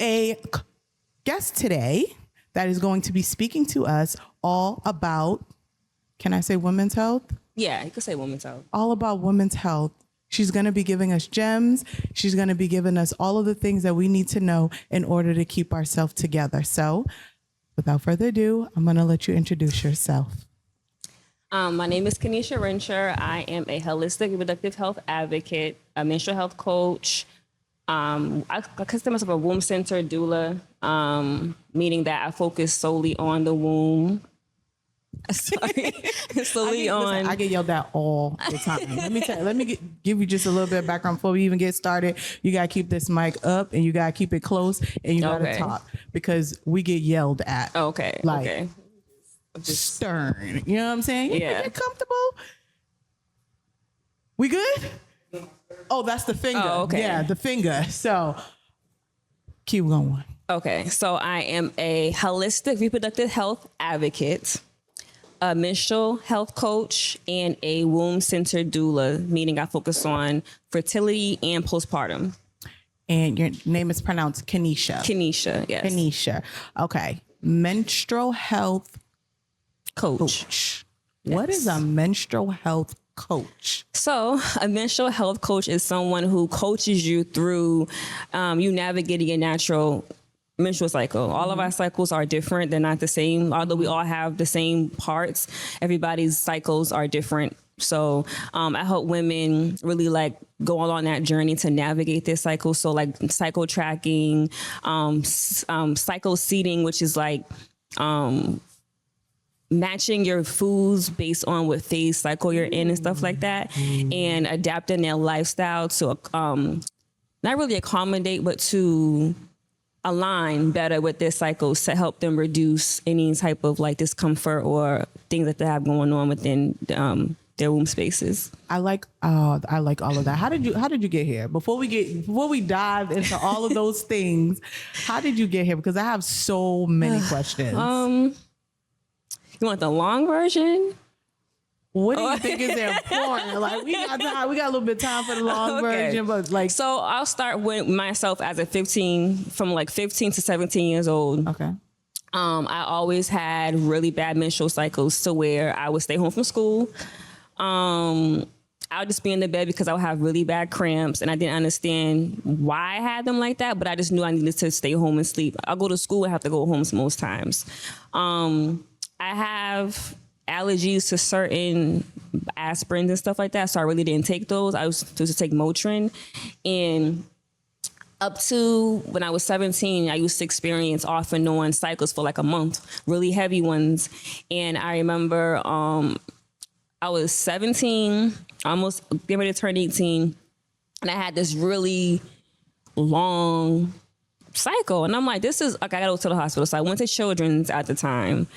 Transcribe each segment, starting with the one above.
a guest today that is going to be speaking to us all about, can I say women's health? Yeah, you could say women's health. All about women's health. She's going to be giving us gems. She's going to be giving us all of the things that we need to know in order to keep ourselves together. So without further ado, I'm going to let you introduce yourself. My name is Kennysha. I am a holistic reproductive health advocate, a menstrual health coach. I consider myself a womb center doula, meaning that I focus solely on the womb. Sorry, solely on. I get yelled at all the time. Let me give you just a little bit of background before we even get started. You gotta keep this mic up and you gotta keep it close and you gotta talk because we get yelled at. Okay. Like, okay. Just stern. You know what I'm saying? Yeah. Get comfortable. We good? Oh, that's the finger. Oh, okay. Yeah, the finger. So keep going. Okay. So I am a holistic reproductive health advocate, a menstrual health coach, and a womb center doula, meaning I focus on fertility and postpartum. And your name is pronounced Kennysha. Kennysha, yes. Kennysha. Okay. Menstrual health coach. Yes. What is a menstrual health coach? So a menstrual health coach is someone who coaches you through you navigating your natural menstrual cycle. All of our cycles are different. They're not the same. Although we all have the same parts, everybody's cycles are different. So I help women really like go along that journey to navigate their cycle. So like cycle tracking, cycle seeding, which is like matching your foods based on what phase cycle you're in and stuff like that, and adapting their lifestyle to not really accommodate, but to align better with their cycles to help them reduce any type of like discomfort or things that they have going on within their womb spaces. I like all of that. How did you get here? Before we dive into all of those things, how did you get here? Because I have so many questions. You want the long version? What do you think is important? Like we got a little bit of time for the long version, but like. So I'll start with myself as from 15 to 17 years old. Okay. I always had really bad menstrual cycles to where I would stay home from school. I would just be in the bed because I would have really bad cramps and I didn't understand why I had them like that, but I just knew I needed to stay home and sleep. I'll go to school and have to go home most times. I have allergies to certain aspirins and stuff like that, so I really didn't take those. I was supposed to take Motrin, and up to when I was 17, I used to experience off and on cycles for like a month, really heavy ones. And I remember I was 17, almost getting ready to turn 18, and I had this really long cycle. And I'm like, this is, like, I gotta go to the hospital. So I went to Children's at the time,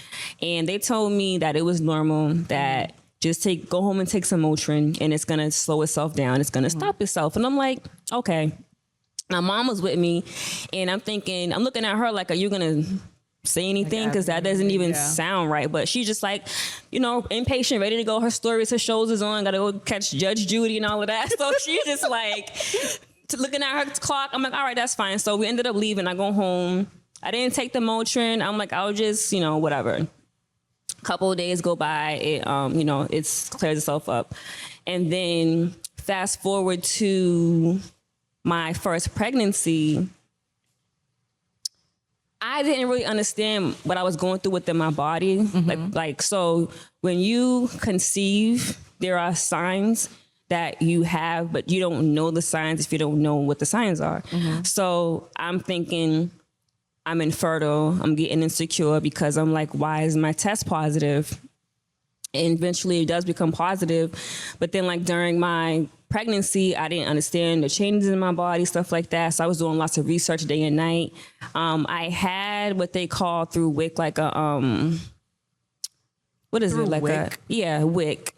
and they told me that it was normal, that just go home and take some Motrin, and it's gonna slow itself down. It's gonna stop itself. And I'm like, okay. My mom was with me, and I'm looking at her like, are you gonna say anything? Because that doesn't even sound right. But she's just like, impatient, ready to go. Her stories, her shows is on, gotta go catch Judge Judy and all of that. So she's just like, looking at her clock. I'm like, all right, that's fine. So we ended up leaving. I go home. I didn't take the Motrin. I'm like, I'll just, whatever. A couple of days go by. It, it clears itself up. And then fast forward to my first pregnancy, I didn't really understand what I was going through within my body. Mm-hmm. So when you conceive, there are signs that you have, but you don't know the signs if you don't know what the signs are. Mm-hmm. So I'm thinking I'm infertile. I'm getting insecure because I'm like, why is my test positive? And eventually it does become positive. But then like during my pregnancy, I didn't understand the changes in my body, stuff like that. So I was doing lots of research day and night. I had what they call through WIC, like a, what is it? Like WIC? WIC.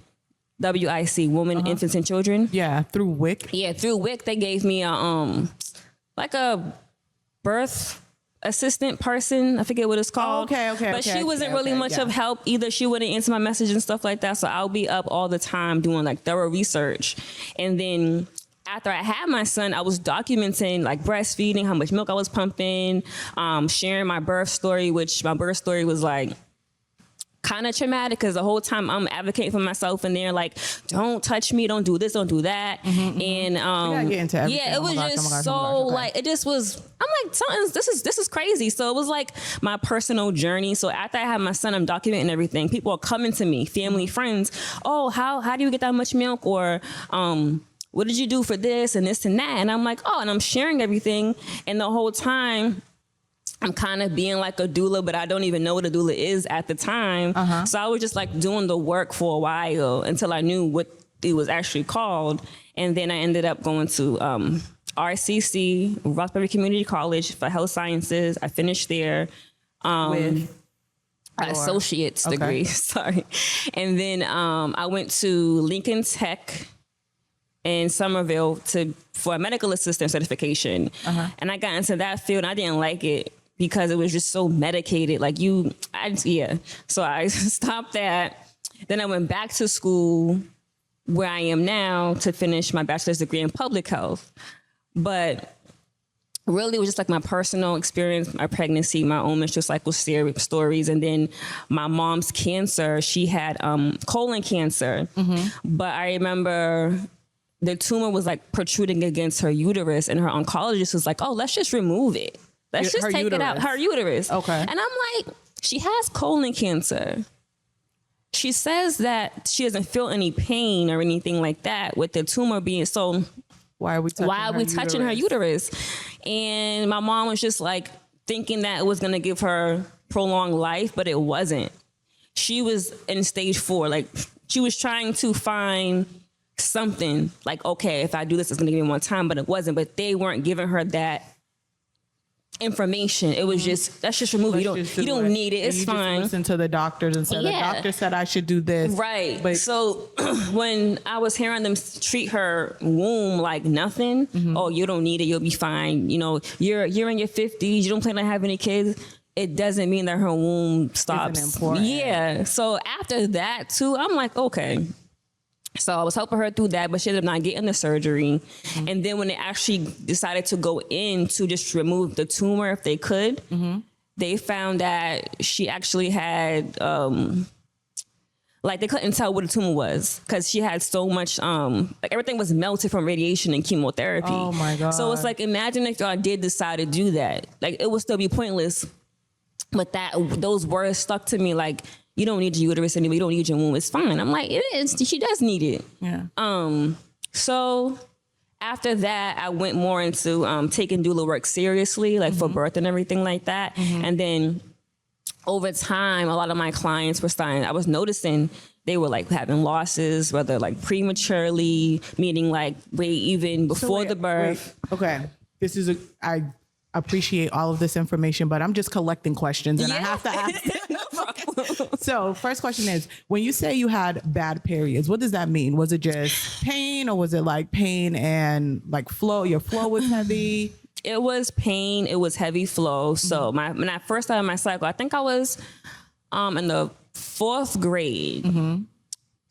WIC, Women, Infants, and Children. Yeah, through WIC. Yeah, through WIC, they gave me a like a birth assistant person. I forget what it's called. Okay. But she wasn't really much of help either. She wouldn't answer my message and stuff like that. So I'll be up all the time doing like thorough research. And then after I had my son, I was documenting like breastfeeding, how much milk I was pumping, sharing my birth story, which my birth story was like kind of traumatic because the whole time I'm advocating for myself and they're like, don't touch me, don't do this, don't do that. And gotta get into everything. yeah, it was just so like, it just was, I'm like, this is crazy. So it was like my personal journey. So after I had my son, I'm documenting everything. People are coming to me, family, friends. Oh, how do you get that much milk? Or, what did you do for this and this and that? And I'm like, oh, and I'm sharing everything. And the whole time I'm kind of being like a doula, but I don't even know what a doula is at the time. So I was just like doing the work for a while until I knew what it was actually called. And then I ended up going to RCC, Roxbury Community College for Health Sciences. I finished there. With Associate's degree, sorry. And then I went to Lincoln Tech in Somerville for a medical assistant certification. And I got into that field and I didn't like it because it was just so medicated. Like So I stopped that. Then I went back to school where I am now to finish my bachelor's degree in public health. But really, it was just like my personal experience, my pregnancy, my own menstrual cycle stories. And then my mom's cancer, she had colon cancer. But I remember the tumor was like protruding against her uterus and her oncologist was like, oh, let's just remove it. Let's just take it out. Her uterus. Okay. And I'm like, she has colon cancer. She says that she doesn't feel any pain or anything like that with the tumor being so. Why are we touching her uterus? And my mom was just like thinking that it was going to give her prolonged life, but it wasn't. She was in stage 4. Like she was trying to find something like, okay, if I do this, it's going to give me more time, but it wasn't. But they weren't giving her that information. It was just, let's just remove it. You don't need it. It's fine. Just listen to the doctors and say, the doctor said I should do this. Right. But so when I was hearing them treat her womb like nothing, oh, you don't need it. You'll be fine. You know, you're in your 50s. You don't plan on having any kids. It doesn't mean that her womb stops. Yeah. So after that too, I'm like, okay. So I was helping her through that, but she ended up not getting the surgery. And then when they actually decided to go in to just remove the tumor if they could, they found that she actually had, like they couldn't tell what the tumor was because she had so much, like everything was melted from radiation and chemotherapy. Oh my God. So it's like, imagine if y'all did decide to do that. Like it would still be pointless. But those words stuck to me like, you don't need your uterus anymore. You don't need your womb. It's fine. I'm like, it is. She does need it. Yeah. So after that, I went more into taking doula work seriously, like for birth and everything like that. And then over time, a lot of my clients were starting, I was noticing they were like having losses, whether like prematurely, meaning like even before the birth. Okay. I appreciate all of this information, but I'm just collecting questions and I have to ask. So first question is, when you say you had bad periods, what does that mean? Was it just pain or was it like pain and like flow? Your flow was heavy? It was pain. It was heavy flow. So when I first started my cycle, I think I was in the 4th grade.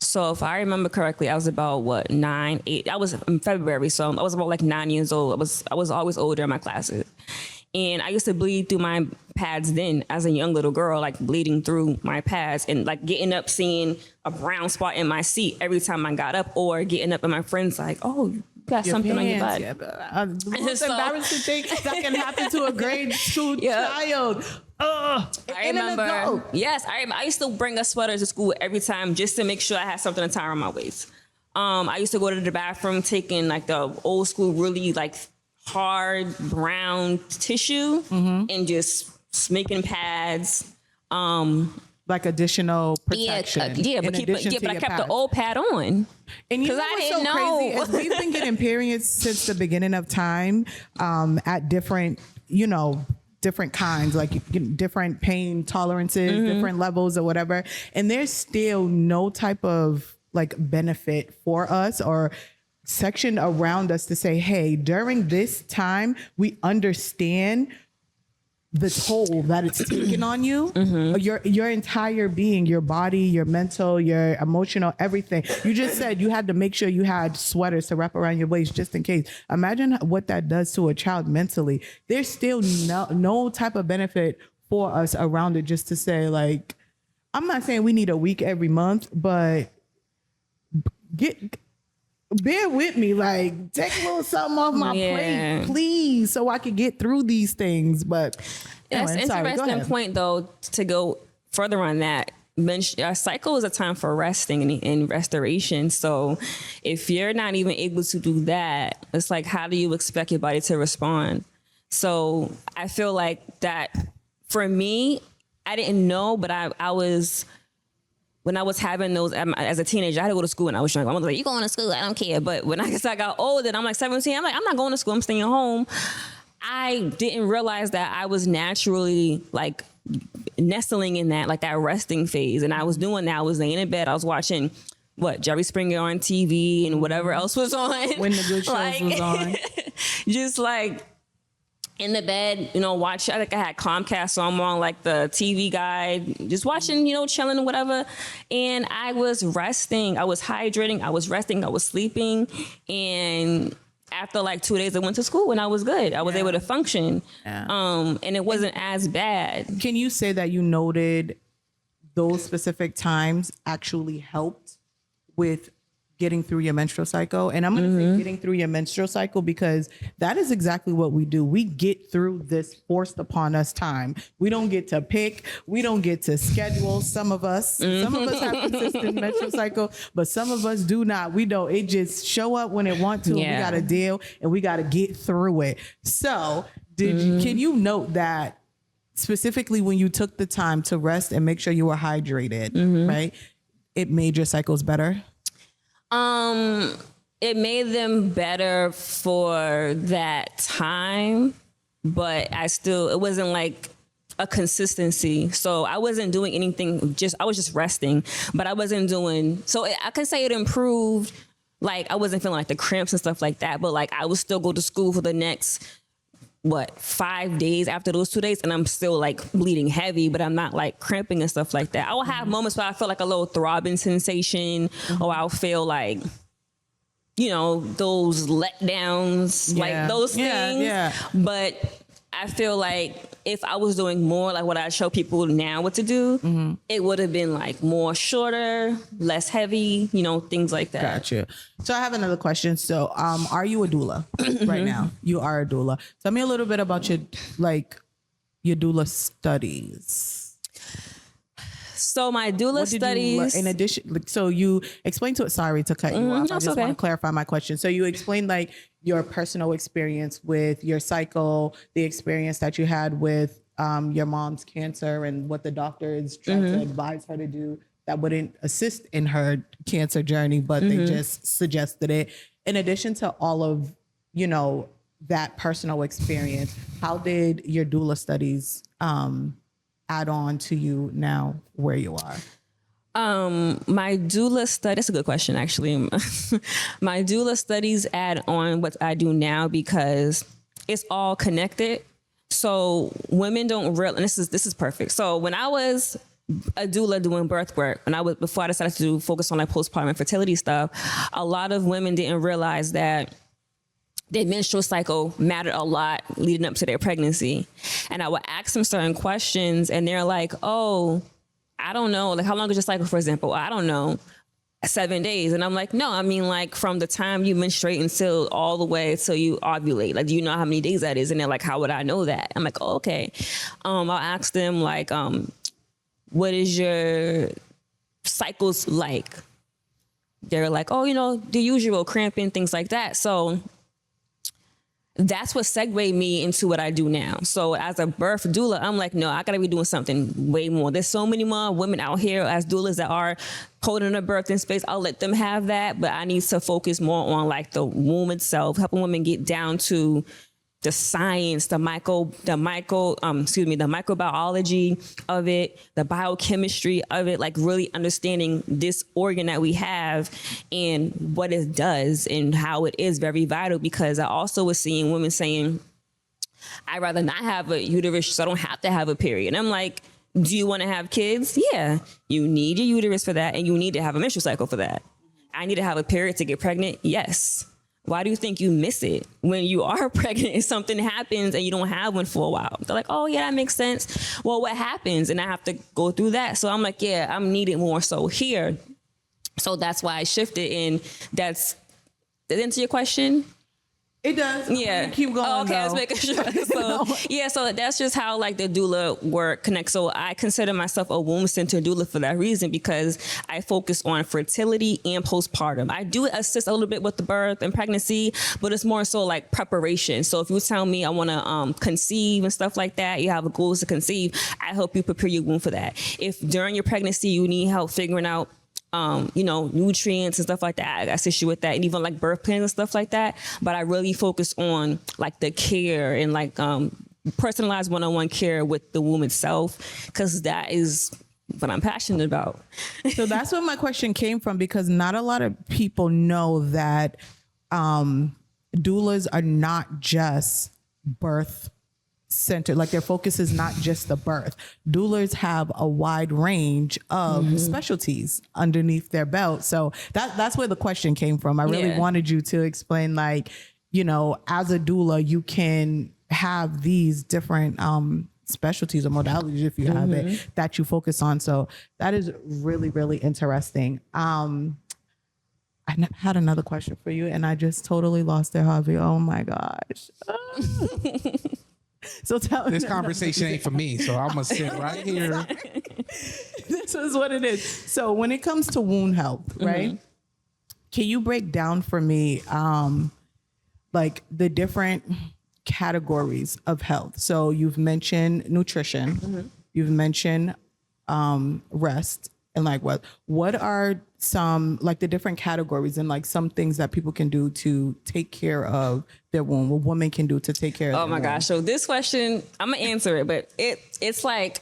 So if I remember correctly, I was about 9, 8. I was in February, so I was about like 9 years old. I was always older in my classes. And I used to bleed through my pads then as a young little girl, like bleeding through my pads and like getting up, seeing a brown spot in my seat every time I got up, or getting up and my friend's like, oh, you got something on your butt. Yeah, the most embarrassing thing that can happen to a grade school child. I remember. Yes, I used to bring a sweater to school every time just to make sure I had something to tie around my waist. I used to go to the bathroom taking like the old school, really like hard brown tissue and just making pads. Like additional protection. But I kept the old pad on. And you know what's so crazy is we've been getting periods since the beginning of time at different, different kinds, like different pain tolerances, different levels or whatever. And there's still no type of like benefit for us or section around us to say, hey, during this time, we understand the toll that it's taken on you, your entire being, your body, your mental, your emotional, everything. You just said you had to make sure you had sweaters to wrap around your waist just in case. Imagine what that does to a child mentally. There's still no type of benefit for us around it, just to say, like, I'm not saying we need a week every month, but bear with me, like, take a little something off my plate, please, so I can get through these things. But that's anyway, an interesting point, though, to go further on that. Our cycle is a time for resting and restoration. So if you're not even able to do that, it's like, how do you expect your body to respond? So I feel like that for me, I didn't know, but I was, when I was having those as a teenager, I had to go to school and I was young. I was like, you going to school? I don't care. But when I got older and I'm like 17, I'm like, I'm not going to school. I'm staying home. I didn't realize that I was naturally like nestling in that, like that resting phase. And I was doing that. I was laying in bed. I was watching Jerry Springer on TV and whatever else was on. When the good shows was on. Just like in the bed, watch. I think I had Comcast, so I'm on like the TV guide, just watching, chilling and whatever. And I was resting. I was hydrating. I was resting. I was sleeping. And after like 2 days, I went to school and I was good. I was able to function. Yeah. And it wasn't as bad. Can you say that you noted those specific times actually helped with getting through your menstrual cycle? And I'm going to say getting through your menstrual cycle because that is exactly what we do. We get through this forced upon us time. We don't get to pick. We don't get to schedule. Some of us have consistent menstrual cycle, but some of us do not. We don't. It just show up when it want to. Yeah. We got to deal and we got to get through it. So can you note that specifically when you took the time to rest and make sure you were hydrated, right? It made your cycles better? It made them better for that time, but it wasn't like a consistency. So I wasn't doing anything, I was just resting, but I wasn't doing, so I could say it improved. Like I wasn't feeling like the cramps and stuff like that, but like I would still go to school for the next 5 days after those 2 days, and I'm still like bleeding heavy, but I'm not like cramping and stuff like that. I will have moments where I feel like a little throbbing sensation, or I'll feel like, those letdowns, like those things. Yeah. But I feel like if I was doing more like what I show people now what to do, it would have been like more shorter, less heavy, things like that. Gotcha. So I have another question. So are you a doula right now? You are a doula. Tell me a little bit about your doula studies. So my doula studies, in addition, so you explained to it. Sorry to cut you off. I just want to clarify my question. So you explained like your personal experience with your cycle, the experience that you had with your mom's cancer, and what the doctors tried to advise her to do that wouldn't assist in her cancer journey, but they just suggested it. In addition to all of that personal experience, how did your doula studies add on to you now where you are? My doula study, that's a good question, actually. My doula studies add on what I do now because it's all connected. So women don't realize, and this is perfect. So when I was a doula doing birth work, before I decided to focus on like postpartum and fertility stuff, a lot of women didn't realize that their menstrual cycle mattered a lot leading up to their pregnancy. And I would ask them certain questions and they're like, oh, I don't know. Like, how long is your cycle, for example? I don't know. 7 days. And I'm like, no, I mean like from the time you menstruate until all the way till you ovulate. Like, do you know how many days that is? And they're like, how would I know that? I'm like, oh, okay. I'll ask them like, what is your cycles like? They're like, oh, the usual cramping, things like that. So that's what segued me into what I do now. So as a birth doula, I'm like, no, I gotta be doing something way more. There's so many more women out here as doulas that are holding a birthing space. I'll let them have that, but I need to focus more on like the womb itself, helping women get down to the science, the microbiology of it, the biochemistry of it, like really understanding this organ that we have and what it does and how it is very vital. Because I also was seeing women saying, I'd rather not have a uterus so I don't have to have a period. And I'm like, do you want to have kids? Yeah. You need your uterus for that, and you need to have a menstrual cycle for that. I need to have a period to get pregnant? Yes. Why do you think you miss it when you are pregnant and something happens and you don't have one for a while? They're like, oh, yeah, that makes sense. Well, what happens? And I have to go through that. So I'm like, yeah, I'm needed more so here. So that's why I shifted. And does that answer your question? It does. Yeah. Keep going. Oh, okay, I was making sure. So, yeah, so that's just how like the doula work connects. So I consider myself a womb center doula for that reason, because I focus on fertility and postpartum. I do assist a little bit with the birth and pregnancy, but it's more so like preparation. So if you tell me I want to conceive and stuff like that, you have goals to conceive, I help you prepare your womb for that. If during your pregnancy you need help figuring out nutrients and stuff like that, I assist you with that, and even like birth plans and stuff like that. But I really focus on like the care and like personalized one-on-one care with the womb itself, because that is what I'm passionate about. So that's where my question came from, because not a lot of people know that doulas are not just birth center. Like their focus is not just the birth. Doulas have a wide range of specialties underneath their belt. So that's where the question came from. I really wanted you to explain, like, as a doula, you can have these different specialties or modalities, if you have it, that you focus on. So that is really, really interesting. I had another question for you and I just totally lost it, Harvey. Oh my gosh. So tell this conversation ain't for me, so I'm gonna sit right here. This is what it is. So when it comes to wound health, right? Can you break down for me like the different categories of health? So you've mentioned nutrition, you've mentioned rest, and like what are some like the different categories and like some things that people can do to take care of their womb, what women can do to take care of their womb? Gosh. So this question, I'm gonna answer it, but it's like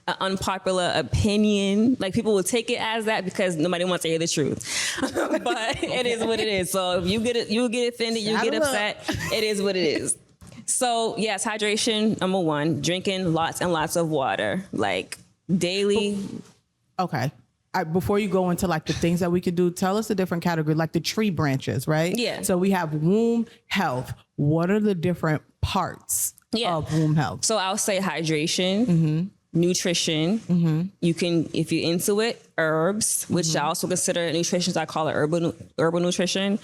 an unpopular opinion. Like people will take it as that because nobody wants to hear the truth. But it is what it is. So if you get it, you get offended, you get upset. It is what it is. So yes, hydration, number one, drinking lots and lots of water, like daily. Okay. Before you go into like the things that we could do, tell us the different categories, like the tree branches, right? Yeah. So we have womb health. What are the different parts of womb health? So I'll say hydration, nutrition. You can, if you're into it, herbs, which I also consider nutrition. I call it herbal nutrition.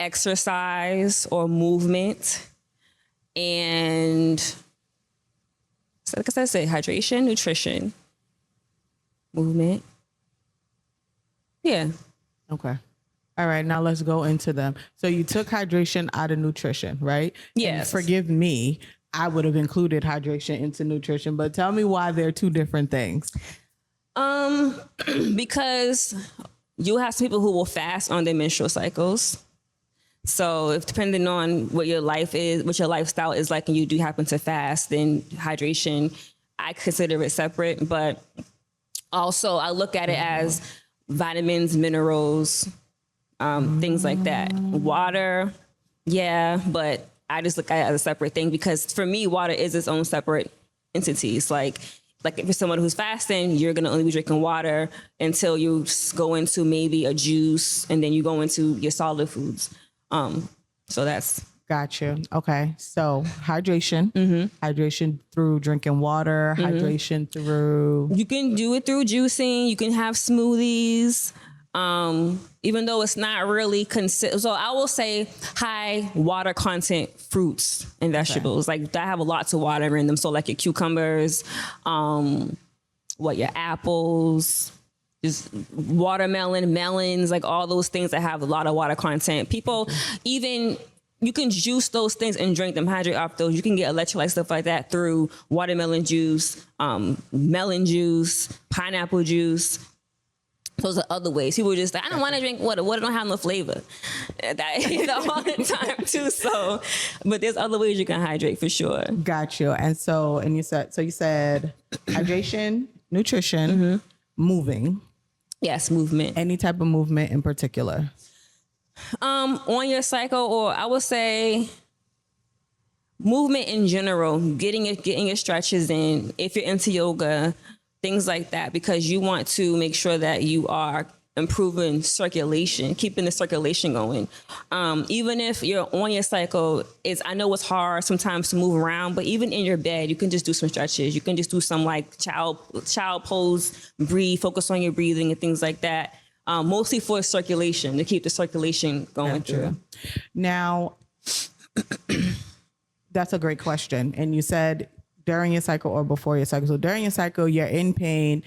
Exercise or movement. And so like I said, hydration, nutrition, movement. Yeah. Okay. All right. Now let's go into them. So you took hydration out of nutrition, right? Yes. And forgive me, I would have included hydration into nutrition, but tell me why they're two different things. Because you have some people who will fast on their menstrual cycles. So if depending on what your life is, what your lifestyle is like, and you do happen to fast, then hydration, I consider it separate. But also I look at it as vitamins, minerals, things like that. Water, yeah, but I just look at it as a separate thing because for me, water is its own separate entity. It's like if you're someone who's fasting, you're going to only be drinking water until you go into maybe a juice and then you go into your solid foods. So that's. Gotcha. Okay. So hydration through drinking water, hydration through. You can do it through juicing. You can have smoothies. Even though it's not really so I will say high water content fruits and vegetables. Okay. Like that have a lot of water in them. So like your cucumbers, your apples, just watermelon, melons, like all those things that have a lot of water content. People even, you can juice those things and drink them, hydrate off those. You can get electrolyte stuff like that through watermelon juice, melon juice, pineapple juice. Those are other ways. People just like, I don't want to drink water. Water don't have no flavor. That all the time too. So, but there's other ways you can hydrate for sure. Got you. And you said hydration, nutrition, moving. Yes, movement. Any type of movement in particular? On your cycle, or I would say movement in general, getting your stretches in, if you're into yoga, things like that, because you want to make sure that you are improving circulation, keeping the circulation going. Even if you're on your cycle, I know it's hard sometimes to move around, but even in your bed, you can just do some stretches. You can just do some like child pose, breathe, focus on your breathing and things like that. Mostly for circulation, to keep the circulation going through. Now, that's a great question. And you said during your cycle or before your cycle. So during your cycle, you're in pain.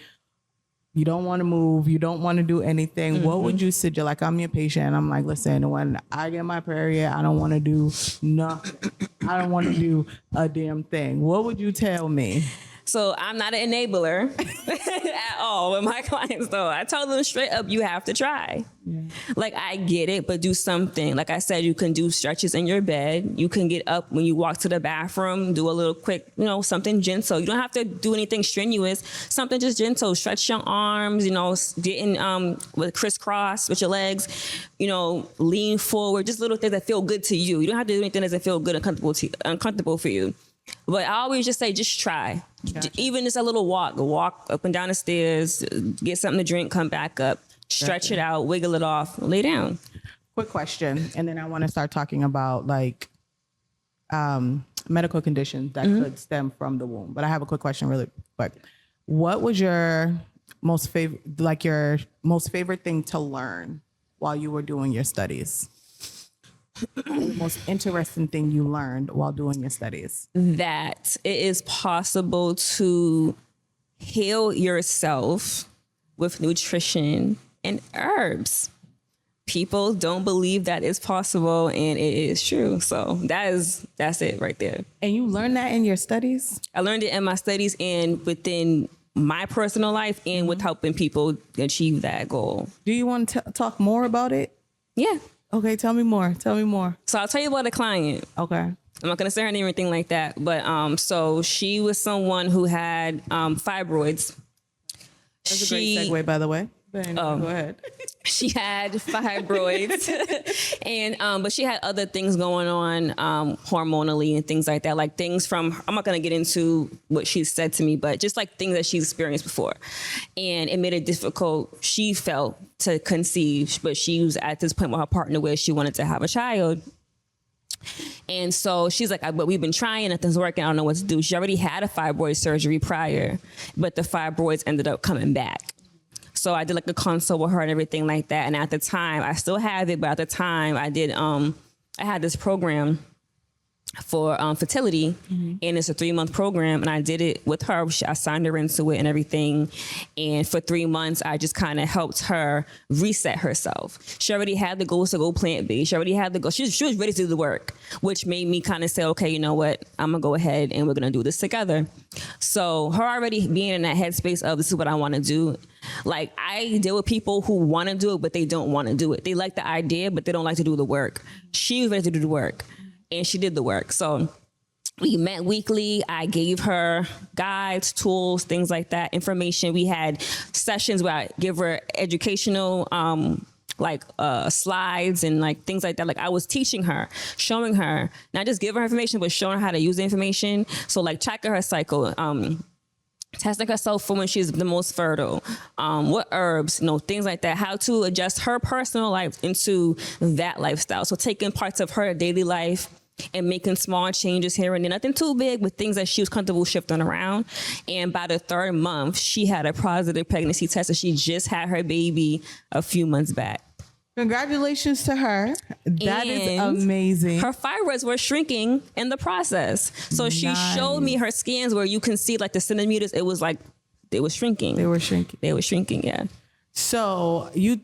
You don't want to move. You don't want to do anything. Mm-hmm. What would you suggest? Like, I'm your patient. I'm like, listen, when I get my period, I don't want to do nothing. I don't want to do a damn thing. What would you tell me? So I'm not an enabler at all with my clients, though. I tell them straight up, you have to try. Yeah. Like, I get it, but do something. Like I said, you can do stretches in your bed. You can get up when you walk to the bathroom, do a little quick, something gentle. You don't have to do anything strenuous. Something just gentle. Stretch your arms, getting with crisscross with your legs, lean forward. Just little things that feel good to you. You don't have to do anything that doesn't feel good, uncomfortable for you. But I always just say, just try. Gotcha. Even just a little walk up and down the stairs, get something to drink, come back up, stretch it out, wiggle it off, lay down. Quick question. And then I want to start talking about like medical conditions that could stem from the womb. But I have a quick question really quick. What was your most favorite thing to learn while you were doing your studies? The most interesting thing you learned while doing your studies? That it is possible to heal yourself with nutrition and herbs. People don't believe that is possible, and it is true. So that's it right there. And you learned that in your studies? I learned it in my studies and within my personal life and with helping people achieve that goal. Do you want to talk more about it? Yeah. Okay, tell me more. So I'll tell you about a client. Okay. I'm not going to say her name or anything like that. But so she was someone who had fibroids. That's a great segue, by the way. Go ahead. She had fibroids, and but she had other things going on hormonally and things like that. Like things from, I'm not going to get into what she said to me, but just like things that she's experienced before. And it made it difficult, she felt, to conceive. But she was at this point with her partner where she wanted to have a child. And so she's like, but we've been trying, nothing's working, I don't know what to do. She already had a fibroid surgery prior, but the fibroids ended up coming back. So I did like a consult with her and everything like that. And at the time, I still have it, but at the time I did, I had this program for fertility, and it's a 3-month program, and I did it with her. I signed her into it and everything. And for 3 months, I just kind of helped her reset herself. She already had the goals to go plant-based. She already had the goals. She was ready to do the work, which made me kind of say, okay, you know what? I'm going to go ahead and we're going to do this together. So her already being in that headspace of this is what I want to do. Like, I deal with people who want to do it, but they don't want to do it. They like the idea, but they don't like to do the work. She was ready to do the work. And she did the work. So we met weekly. I gave her guides, tools, things like that, information. We had sessions where I give her educational, slides and like things like that. Like I was teaching her, showing her, not just giving her information, but showing her how to use the information. So like tracking her cycle, testing herself for when she's the most fertile, what herbs, things like that, how to adjust her personal life into that lifestyle. So taking parts of her daily life and making small changes here and there, nothing too big, but things that she was comfortable shifting around. And by the 3rd month, she had a positive pregnancy test, and she just had her baby a few months back. Congratulations to her. That is amazing. Her fibroids were shrinking in the process. So she showed me her scans where you can see like the centimeters. It was like they were shrinking. They were shrinking, yeah. So you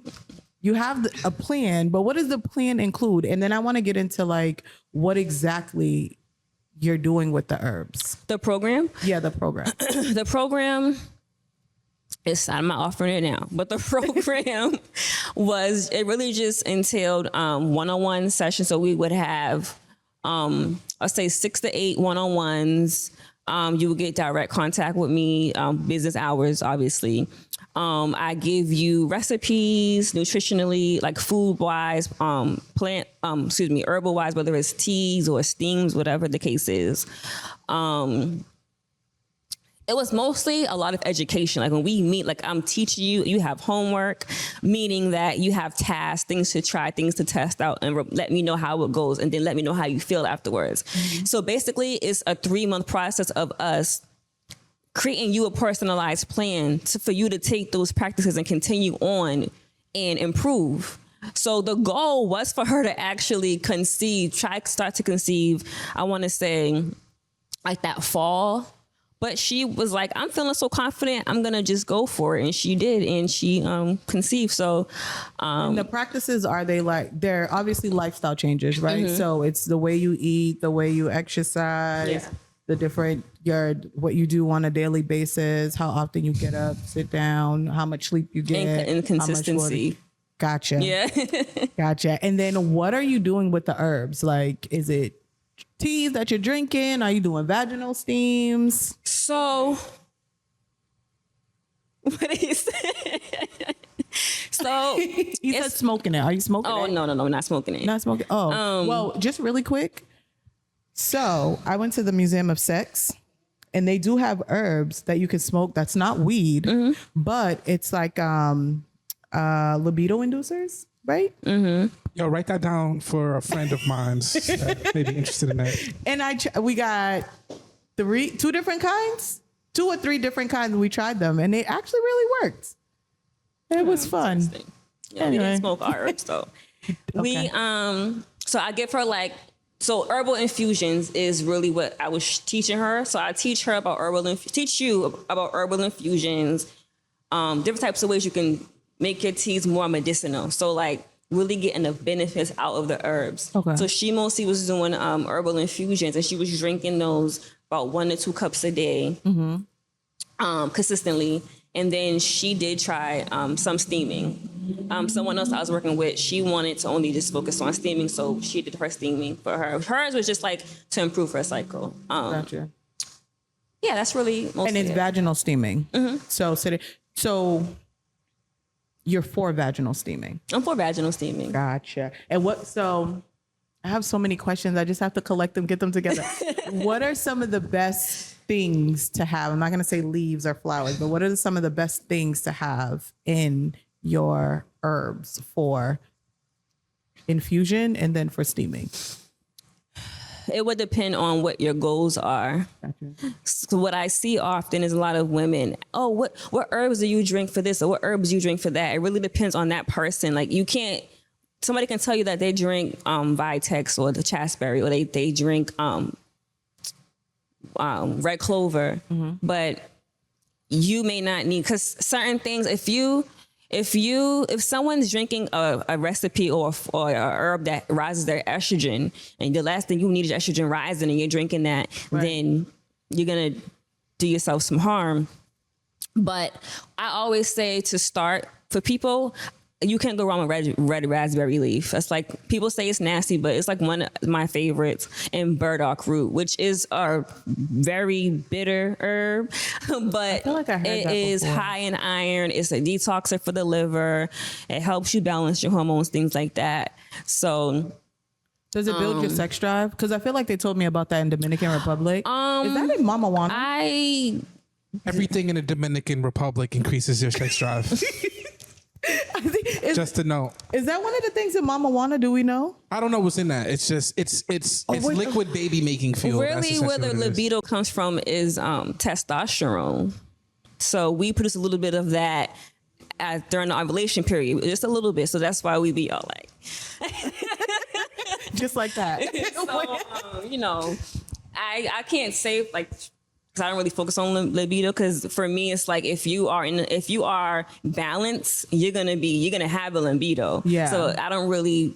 have a plan, but what does the plan include? And then I want to get into like what exactly you're doing with the herbs. The program? Yeah, the program. The program... I'm not offering it now, but the program it really just entailed one-on-one sessions. So we would have, I'll say 6 to 8 one-on-ones, You will get direct contact with me, business hours, obviously. I give you recipes nutritionally, like food wise, herbal wise, whether it's teas or steams, whatever the case is. It was mostly a lot of education. Like when we meet, like I'm teaching you, you have homework, meaning that you have tasks, things to try, things to test out, and let me know how it goes, and then let me know how you feel afterwards. Mm-hmm. So basically, it's a 3-month process of us creating you a personalized plan for you to take those practices and continue on and improve. So the goal was for her to actually start to conceive, I want to say, like that fall. But she was like, I'm feeling so confident, I'm going to just go for it. And she did. And she conceived. So and the practices, they're obviously lifestyle changes, right? Mm-hmm. So it's the way you eat, the way you exercise, the different, what you do on a daily basis, how often you get up, sit down, how much sleep you get. And consistency. Gotcha. Yeah. Gotcha. And then what are you doing with the herbs? Like, is it teas that you're drinking? Are you doing vaginal steams? So, what did he say? So, he said smoking it. Are you smoking it? Oh, no, not smoking it. Not smoking. Oh, well, just really quick. So, I went to the Museum of Sex, and they do have herbs that you can smoke. That's not weed, but it's like libido inducers, right? Mm-hmm. Yo, write that down for a friend of mine's that may be interested in that. And we got 2 different kinds, 2 or 3 different kinds. We tried them, and they actually really worked. It was fun. Yeah, anyway. We didn't smoke our herbs though. Okay. So I give her herbal infusions is really what I was teaching her. So I teach her about teach you about herbal infusions, different types of ways you can make your teas more medicinal. So really getting the benefits out of the herbs. Okay. So she mostly was doing herbal infusions, and she was drinking those about 1 to 2 cups a day, consistently. And then she did try some steaming. Someone else I was working with, she wanted to only just focus on steaming, so she did her steaming for her. Hers was just to improve her cycle. Gotcha. Yeah, that's really mostly and it's vaginal steaming. Mm-hmm. So you're for vaginal steaming. I'm for vaginal steaming. Gotcha. And so I have so many questions. I just have to collect them, get them together. What are some of the best things to have? I'm not going to say leaves or flowers, but what are some of the best things to have in your herbs for infusion and then for steaming? It would depend on what your goals are. Gotcha. So what I see often is a lot of women, what herbs do you drink for this, or what herbs do you drink for that? It really depends on that person. Somebody can tell you that they drink Vitex or the chasteberry, or they drink red clover, but you may not need, because certain things, if someone's drinking a recipe or a herb that rises their estrogen, and the last thing you need is estrogen rising, and you're drinking that, then you're gonna do yourself some harm. But I always say, to start, for people, you can't go wrong with red raspberry leaf. That's people say it's nasty, but it's one of my favorites. And burdock root, which is a very bitter herb, but it is high in iron. It's a detoxer for the liver. It helps you balance your hormones, things like that. So, does it build your sex drive? Because I feel like they told me about that in Dominican Republic. Is that in Mama Juana? Everything in the Dominican Republic increases your sex drive. Just to know. Is that one of the things in Mama Juana? Do we know? I don't know what's in that. It's just it's liquid baby making fuel. Really, where the libido comes from is testosterone. So we produce a little bit of that during the ovulation period, just a little bit. So that's why we be all just like that. So, I can't say because I don't really focus on libido, because for me it's if you are balanced, you're gonna have a libido. Yeah. So I don't really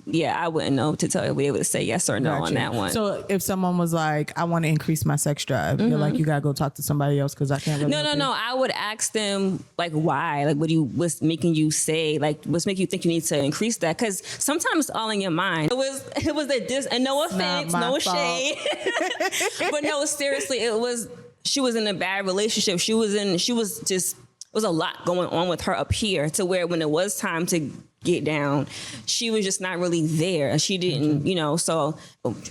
yeah, I wouldn't know to tell you, be able to say yes or no on Gotcha. that one. So if someone was like, I want to increase my sex drive, you're like, you gotta go talk to somebody else because I can't really help you. No. I would ask them like why, like what's making you say, like what's making you think you need to increase that? Because sometimes it's all in your mind. It was and no offense, no shade, but no, seriously, she was in a bad relationship. It was a lot going on with her up here to where when it was time to get down, she was just not really there. She didn't, so,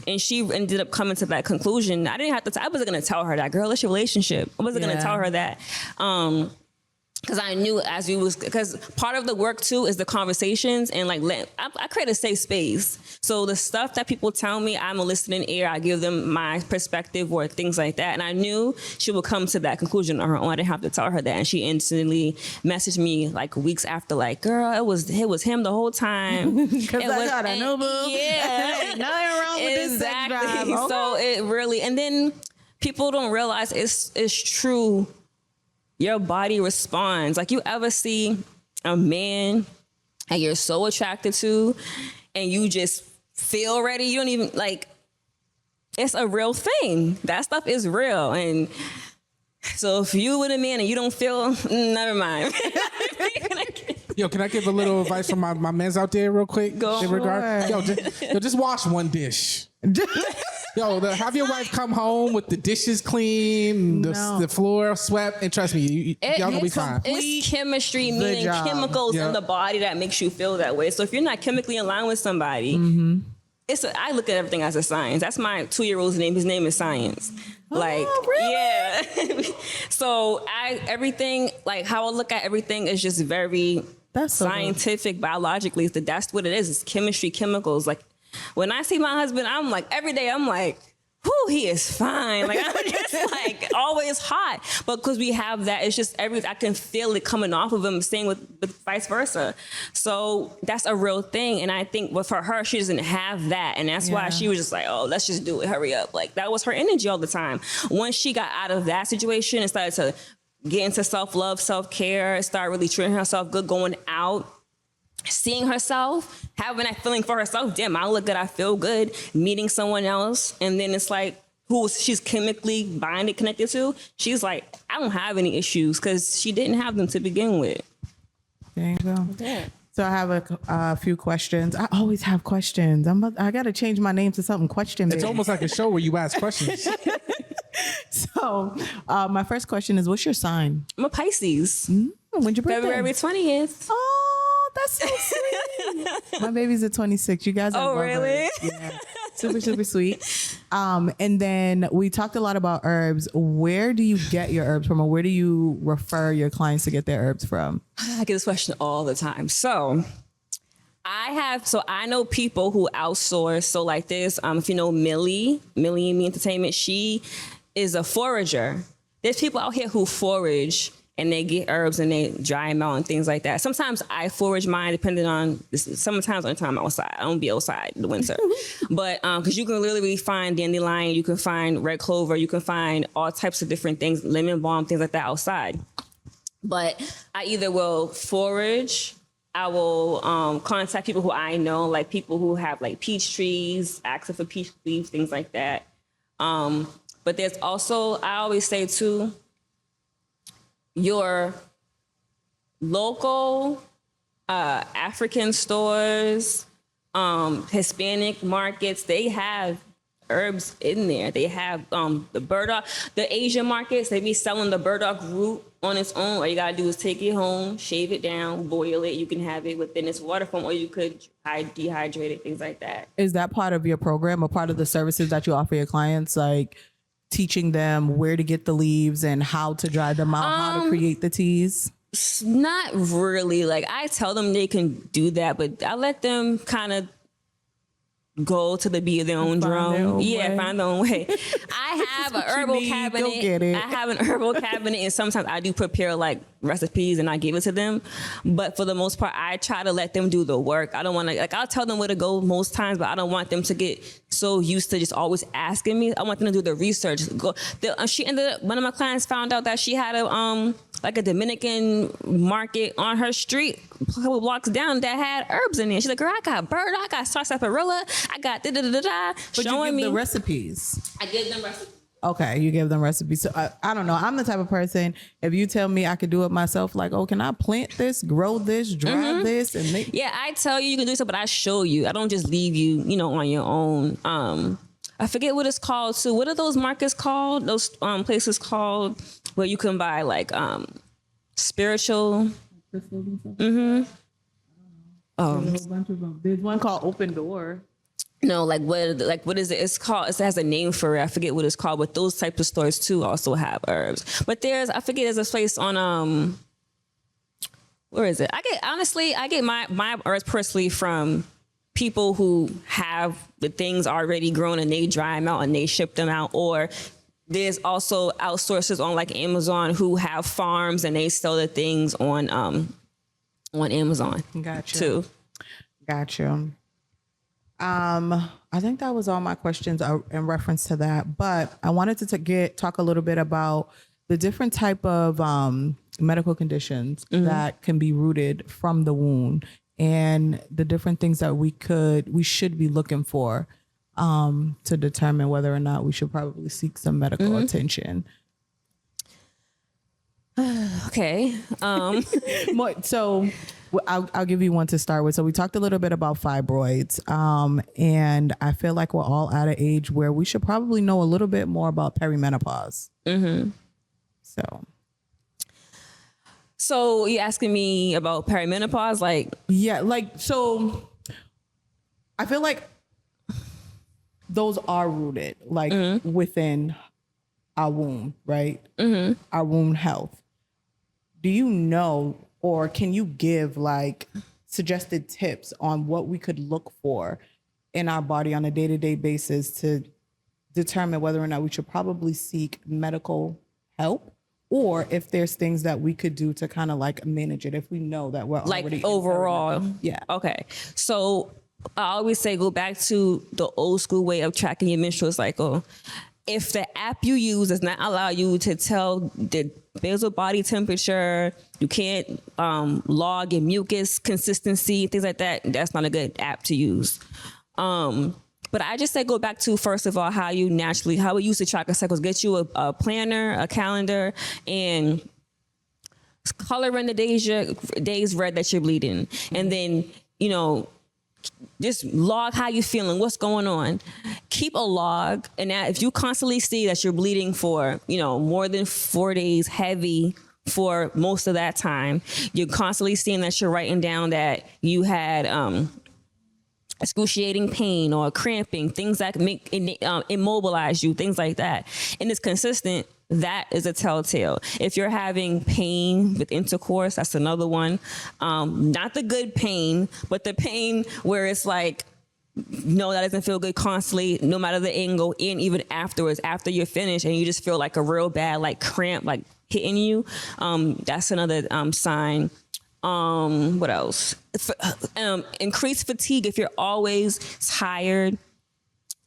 and she ended up coming to that conclusion. I wasn't going to tell her that, girl, it's your relationship. I wasn't going to tell her that. Because I knew because part of the work too is the conversations and I create a safe space. So the stuff that people tell me, I'm a listening ear. I give them my perspective or things like that. And I knew she would come to that conclusion on her own. I didn't have to tell her that. And she instantly messaged me like weeks after, like, girl, it was him the whole time. Because I thought I know, boo. Yeah. Nothing wrong with this sex drive. Okay. So it really, and then people don't realize it's true. Your body responds. Like, you ever see a man that you're so attracted to and you just feel ready? You don't even it's a real thing. That stuff is real. And so if you with a man and you don't feel, never mind. Yo, can I give a little advice from my mans out there real quick? Go in regard? Just wash one dish. Yo, have your wife come home with the dishes clean, the floor swept, and trust me, y'all gonna be fine. It's chemistry, meaning chemicals in the body that makes you feel that way. So if you're not chemically in line with somebody, I look at everything as a science. That's my 2-year-old's name. His name is Science. Really? Yeah. So everything, how I look at everything is just very scientific, biologically. That's what it is. It's chemistry, chemicals. When I see my husband, I'm like, every day, I'm like, whoo, he is fine. I'm just always hot. But because we have that, it's just I can feel it coming off of him, same with vice versa. So that's a real thing. And I think for her, she doesn't have that. And that's why she was just like, oh, let's just do it. Hurry up. That was her energy all the time. Once she got out of that situation and started to get into self-love, self-care, start really treating herself good, going out, seeing herself, having that feeling for herself, damn, I look good, I feel good, meeting someone else, and then it's who she's chemically connected to, she's like, I don't have any issues because she didn't have them to begin with. There you go. Yeah. So I have a few questions. I always have questions. I got to change my name to something question. It's almost like a show where you ask questions. So my first question is, what's your sign? I'm a Pisces. When's your birthday? February 20th. Oh, that's so sweet. My baby's at 26. You guys are really? Yeah. Super, super sweet. And then we talked a lot about herbs. Where do you get your herbs from, or where do you refer your clients to get their herbs from? I get this question all the time. So I know people who outsource. So like this, if you know Millie and Me Entertainment, she is a forager. There's people out here who forage and they get herbs and they dry them out and things like that. Sometimes I forage mine depending on, sometimes on time I'm outside. I don't be outside in the winter. But because you can literally find dandelion, you can find red clover, you can find all types of different things, lemon balm, things like that outside. But I either will forage, I will contact people who I know, like people who have like peach trees, ask for peach leaves, things like that. But there's also, I always say too, your local African stores, Hispanic markets, they have herbs in there. They have the burdock. The Asian markets, they be selling the burdock root on its own. All you gotta do is take it home, shave it down, boil it. You can have it within its water form, or you could dehydrate it, things like that. Is that part of your program or part of the services that you offer your clients? Like teaching them where to get the leaves and how to dry them out, how to create the teas? Not really. Like I tell them they can do that, but I let them kind of go to the beat of their own drum. Find their own way. I have an herbal cabinet. I have an herbal cabinet, and sometimes I do prepare like recipes and I give it to them. But for the most part, I try to let them do the work. I don't want to, I'll tell them where to go most times, but I don't want them to get so used to just always asking me. I want them to do the research. She ended up, one of my clients found out that she had a like a Dominican market on her street, a couple blocks down, that had herbs in there. She's like, girl, I got bird, I got sarsaparilla, I got da-da-da-da-da. But showing you give me the recipes. I give them recipes. Okay, you give them recipes. So I don't know. I'm the type of person, if you tell me I could do it myself, like, oh, can I plant this, grow this, dry this, and make... Yeah, I tell you can do so, but I show you. I don't just leave you, on your own. I forget what it's called too. What are those markets called? Those places called where you can buy like spiritual. Mm-hmm. There's a whole bunch of them. There's one called Open Door. No, like what is it? It's called. It has a name for it. I forget what it's called. But those types of stores too also have herbs. But there's a place on where is it? I get my herbs personally from people who have the things already grown and they dry them out and they ship them out. Or there's also outsourcers on like Amazon who have farms and they sell the things on Amazon. Gotcha. Too. Gotcha. I think that was all my questions in reference to that, but I wanted to talk a little bit about the different type of medical conditions that can be rooted from the wound and the different things that we should be looking for to determine whether or not we should probably seek some medical attention. Okay. So I'll give you one to start with. So we talked a little bit about fibroids, and I feel like we're all at an age where we should probably know a little bit more about perimenopause. Mm-hmm. So you're asking me about perimenopause? So I feel like those are rooted within our womb, right? Mm-hmm. Our womb health. Do you know, or can you give suggested tips on what we could look for in our body on a day-to-day basis to determine whether or not we should probably seek medical help, or if there's things that we could do to kind of manage it if we know that we're already overall? Yeah. Okay. So I always say go back to the old school way of tracking your menstrual cycle. If the app you use does not allow you to tell the basal body temperature, you can't log your mucus consistency, things like that, that's not a good app to use. But I just say go back to, first of all, how we used to track our cycles. Get you a planner, a calendar, and color in the days red that you're bleeding. And then, just log how you're feeling, what's going on. Keep a log, and if you constantly see that you're bleeding for, more than 4 days heavy for most of that time, you're constantly seeing that you're writing down that you had excruciating pain or cramping, things that make immobilize you, things like that, and it's consistent, that is a telltale. If you're having pain with intercourse, that's another one. Not the good pain, but the pain where it's that doesn't feel good constantly, no matter the angle, and even afterwards, after you're finished and you just feel like a real bad cramp hitting you, that's another sign. What else? Increased fatigue. If you're always tired,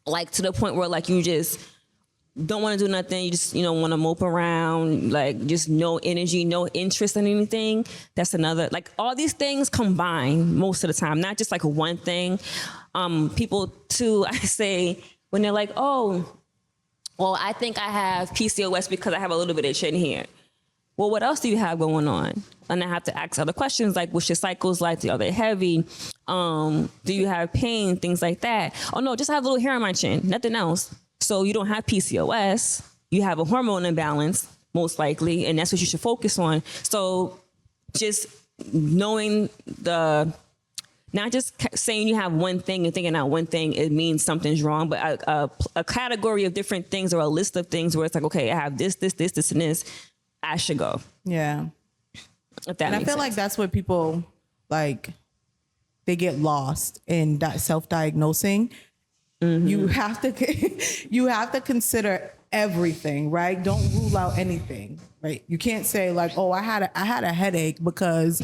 to the point where you just don't want to do nothing, you just want to mope around, just no energy, no interest in anything, that's another. All these things combine most of the time, not just one thing. People too, I say, when they're oh, well, I think I have PCOS because I have a little bit of chin hair. Well, what else do you have going on? And I have to ask other questions what's your cycles like? Are they heavy? Do you have pain? Things like that. Oh no, just have a little hair on my chin, nothing else. So you don't have PCOS. You have a hormone imbalance, most likely, and that's what you should focus on. So just knowing not just saying you have one thing and thinking out one thing, it means something's wrong, but a category of different things or a list of things where it's okay, I have this, and this, I should go. Yeah. If that and I feel sense. that's what people they get lost in self-diagnosing. Mm-hmm. You have to consider everything, right? Don't rule out anything, right? You can't say oh, I had a headache because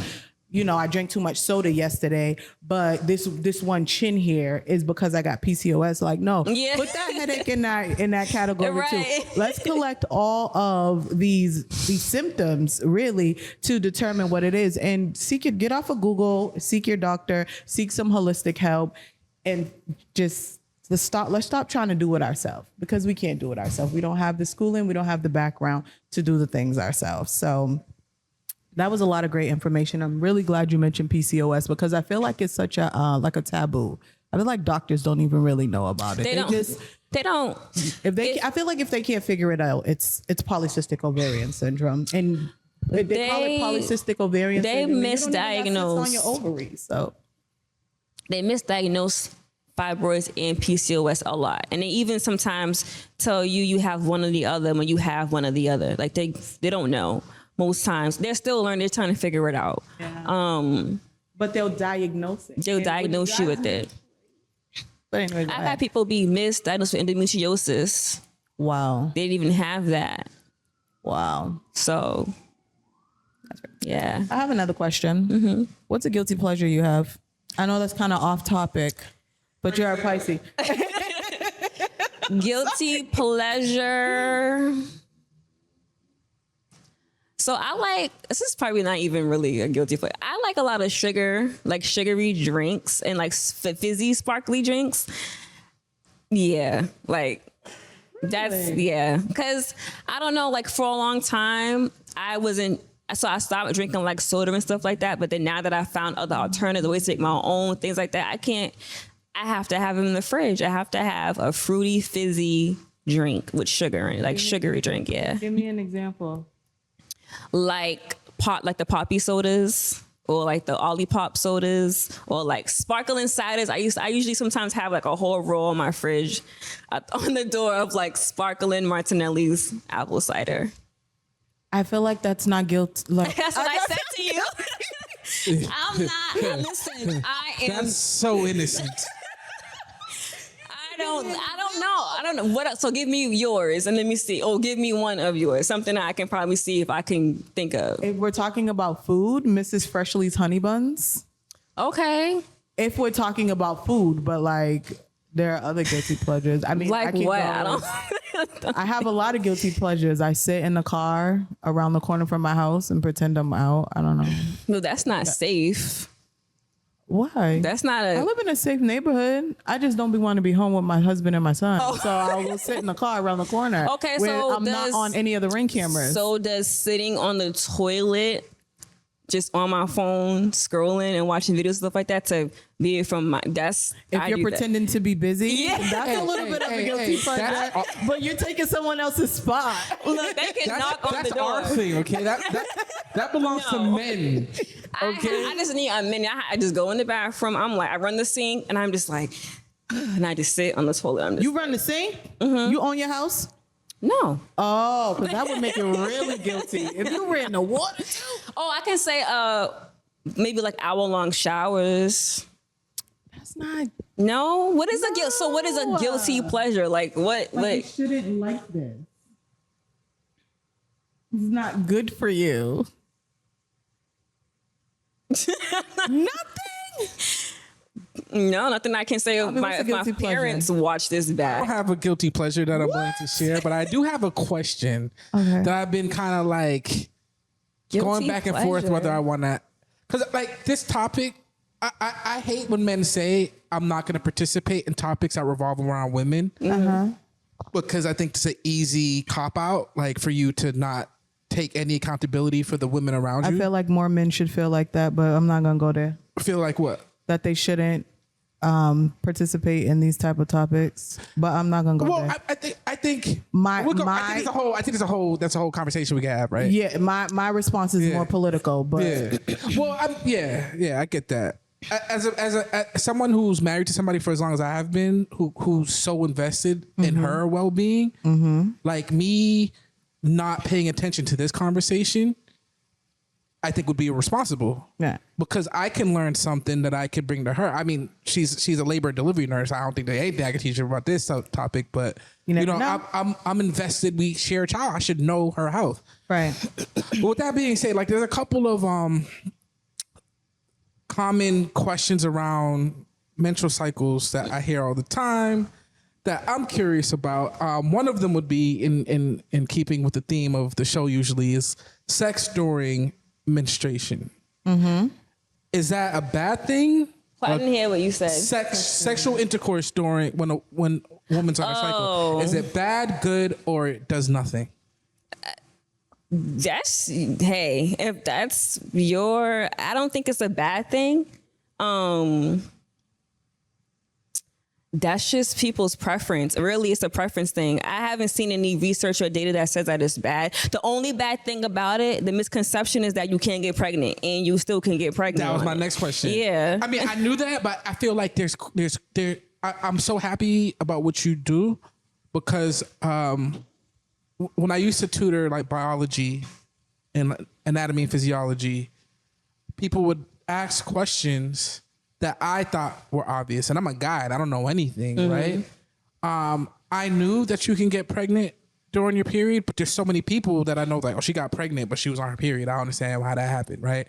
I drank too much soda yesterday, but this one chin here is because I got PCOS. Like, no, Yeah. put that headache in that category Right. too. Let's collect all of these symptoms really to determine what it is, and get off of Google, seek your doctor, seek some holistic help, and just let's stop trying to do it ourselves, because we can't do it ourselves. We don't have the schooling, we don't have the background to do the things ourselves. So that was a lot of great information. I'm really glad you mentioned PCOS, because I feel like it's such a like a taboo. I feel like doctors don't even really know about it. They don't. I feel like if they can't figure it out, it's polycystic ovarian syndrome, and they call it polycystic ovarian syndrome. They misdiagnose on your ovaries, so they misdiagnose fibroids and PCOS a lot, and they even sometimes tell you have one or the other when you have one or the other. Like they don't know. Most times they're still learning, they're trying to figure it out. Yeah. But they'll diagnose it. They'll diagnose you with it. But anyway, I've had people be misdiagnosed with endometriosis. Wow. They didn't even have that. Wow. So, yeah. I have another question. Mm-hmm. What's a guilty pleasure you have? I know that's kind of off topic, but you're a Pisces. Guilty pleasure. So this is probably not even really a guilty pleasure. I like a lot of sugar, like sugary drinks and like fizzy, sparkly drinks. Yeah, like that's, yeah. Because I don't know, like for a long time, so I stopped drinking like soda and stuff like that. But then now that I found other alternative ways to make my own things like that, I have to have them in the fridge. I have to have a fruity, fizzy drink with sugar in it, like sugary drink, yeah. Give me an example. Like the poppy sodas, or like the Olipop sodas, or like sparkling ciders. I usually sometimes have like a whole row in my fridge on the door of like sparkling Martinelli's apple cider. I feel like that's not guilt. Like, that's what I said to you. I'm not. Listen, I am. That's so innocent. I don't know. What else? So give me yours and let me see. Oh, give me one of yours. Something that I can probably see if I can think of. If we're talking about food, Mrs. Freshly's honey buns. Okay. If we're talking about food, but like there are other guilty pleasures. I mean, like what? I have a lot of guilty pleasures. I sit in the car around the corner from my house and pretend I'm out. I don't know. No, that's not safe. Why? That's not I live in a safe neighborhood. I just don't want to be home with my husband and my son. Oh. So I will sit in the car around the corner. Okay, where I'm not on any of the Ring cameras. So does sitting on the toilet, just on my phone, scrolling and watching videos, stuff like that, to be from my, that's... If you're pretending to be busy, yeah. That's a little bit of a guilty pleasure, but you're taking someone else's spot. Look, they can knock on the door. That's our thing, okay? That belongs to men. Okay. I just need a minute. I just go in the bathroom. I'm like, I run the sink, and I'm just like, and I just sit on the toilet. You run the sink? Mm-hmm. You own your house? No. Oh, because that would make it really guilty. If you were in the water too. Oh, I can say maybe like hour-long showers. That's not. No. What is a guilt? So what is a guilty pleasure? Like what? Like you shouldn't like this. It's not good for you. Nothing. No, nothing I can say. My parents watch this back. I don't have a guilty pleasure that I'm willing to share, but I do have a question that I've been kind of like going back and forth whether I want to. Because like this topic, I hate when men say I'm not going to participate in topics that revolve around women. Because I think it's an easy cop out, like for you to not take any accountability for the women around you. I feel like more men should feel like that, but I'm not going to go there. Feel like what? That they shouldn't participate in these type of topics, but I'm not gonna go there. I think that's a whole conversation we can have, right? Yeah, my response is more political, but I get that. As someone who's married to somebody for as long as I have been, who's so invested in her well-being, like me not paying attention to this conversation, I think would be irresponsible. Yeah. Because I can learn something that I could bring to her. I mean, she's a labor and delivery nurse. I don't think there's anything I can teach her about this topic, but I'm invested. We share a child. I should know her health. Right. But with that being said, like there's a couple of common questions around menstrual cycles that I hear all the time that I'm curious about. One of them would be in keeping with the theme of the show usually is sex during menstruation. Mm-hmm. Is that a bad thing? I didn't hear what you said. Sexual intercourse during when a woman's on her cycle. Is it bad, good, or it does nothing? If that's I don't think it's a bad thing. That's just people's preference. Really, it's a preference thing. I haven't seen any research or data that says that it's bad. The only bad thing about it, the misconception is that you can't get pregnant, and you still can get pregnant. That was my next question. Yeah. I mean, I knew that, but I feel like I'm so happy about what you do because when I used to tutor like biology and anatomy and physiology, people would ask questions that I thought were obvious. And I'm a guy and I don't know anything, right? I knew that you can get pregnant during your period, but there's so many people that I know like, oh, she got pregnant, but she was on her period. I don't understand how that happened, right?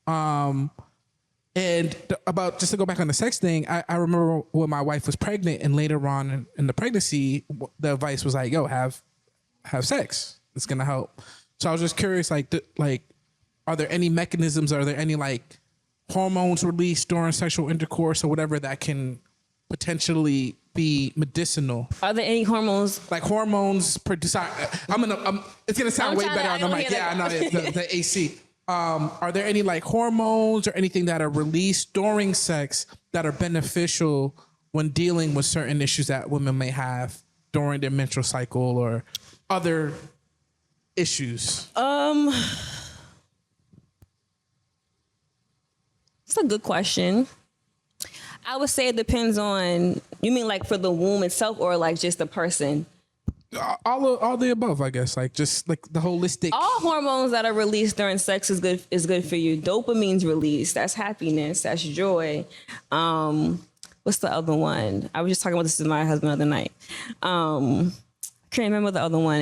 About just to go back on the sex thing, I remember when my wife was pregnant and later on in the pregnancy, the advice was like, yo, have sex. It's going to help. So I was just curious, like, are there any mechanisms? Are there any like hormones released during sexual intercourse or whatever that can potentially be medicinal? Are there any hormones? Like hormones produce. It's gonna sound way better on the mic. Yeah, I know the AC. Are there any like hormones or anything that are released during sex that are beneficial when dealing with certain issues that women may have during their menstrual cycle or other issues? It's a good question. I would say it depends on, you mean like for the womb itself or like just the person? All the above, I guess. Like just like the holistic. All hormones that are released during sex is good for you. Dopamine's released. That's happiness. That's joy. What's the other one? I was just talking about this with my husband the other night. I can't remember the other one.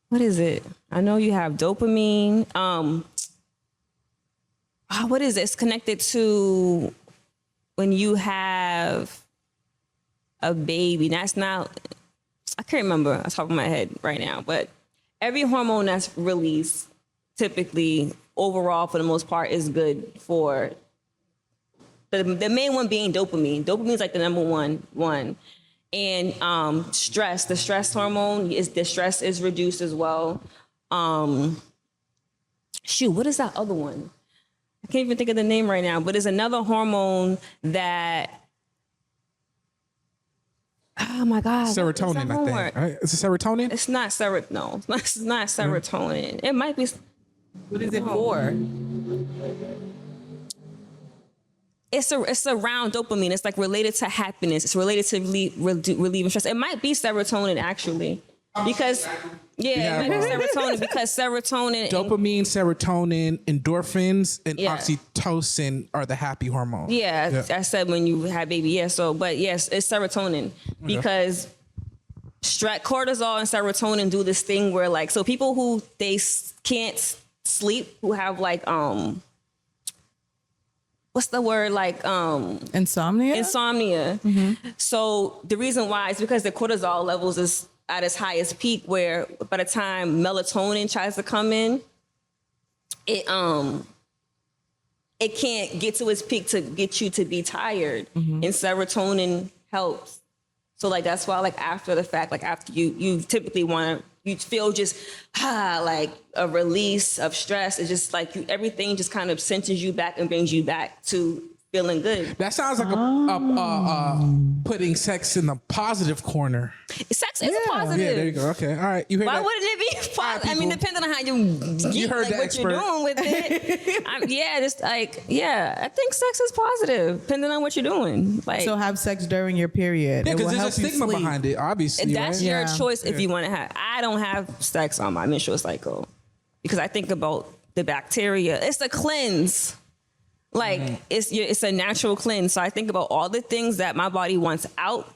What is it? I know you have dopamine. What is it? It's connected to when you have a baby. I can't remember off the top of my head right now, but every hormone that's released typically overall for the most part is good for the main one being dopamine. Dopamine is like the number one. And stress, the stress hormone the stress is reduced as well. What is that other one? I can't even think of the name right now, but it's another hormone that, oh my God. Serotonin, I think. Right? Is it serotonin? It's not no, it's not serotonin. It might be. What is it for? It's around dopamine. It's like related to happiness. It's related to relieving stress. It might be serotonin actually, because it might be serotonin because serotonin, dopamine, serotonin, endorphins, and oxytocin are the happy hormones. Yeah, I said when you have baby. Yeah, but yes, it's serotonin because cortisol and serotonin do this thing where like people who they can't sleep, who have like what's the word? Like insomnia? Mm-hmm. So the reason why is because the cortisol levels is at its highest peak, where by the time melatonin tries to come in, it can't get to its peak to get you to be tired. Mm-hmm. And serotonin helps. So like that's why like after the fact, like after you typically you feel just like a release of stress. It's just like everything just kind of centers you back and brings you back to feeling good. That sounds like putting sex in the positive corner. Sex is positive. Yeah, there you go. Okay, all right. You heard Why that? wouldn't it be positive? I mean, depending on how you heard like, what expert. you're doing with it. I think sex is positive, depending on what you're doing. Like, so have sex during your period. Yeah, because there's a stigma behind it, obviously. That's right? your choice if you want to have. I don't have sex on my menstrual cycle because I think about the bacteria. It's a cleanse. Like it's a natural cleanse. So I think about all the things that my body wants out.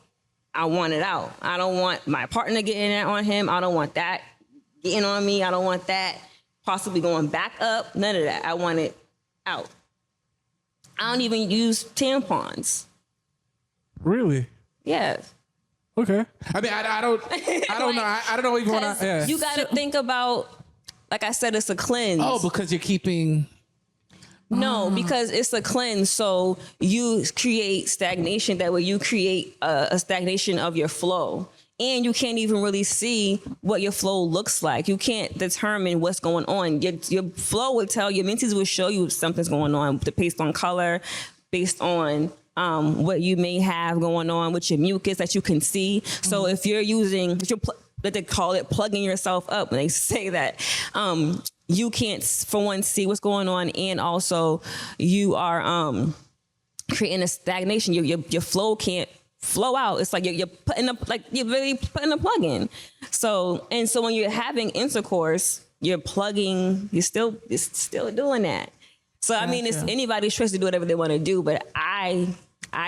I want it out. I don't want my partner getting it on him. I don't want that getting on me. I don't want that possibly going back up. None of that. I want it out. I don't even use tampons. Really? Yeah. Okay. I mean, I don't know. I don't know even what yeah. You got to think about, like I said, it's a cleanse. Oh, because you're keeping. No, because it's a cleanse. So you create stagnation. That way you create a stagnation of your flow. And you can't even really see what your flow looks like. You can't determine what's going on. Your flow will tell you, menses will show you something's going on based on color, based on what you may have going on with your mucus that you can see. So if you're using, what they call it, plugging yourself up, when they say that, you can't, for one, see what's going on. And also you are creating a stagnation. Your flow can't flow out. It's like you're really putting a plug in. So when you're having intercourse, you're plugging, you're still doing that. So I mean, it's anybody's choice to do whatever they want to do, but I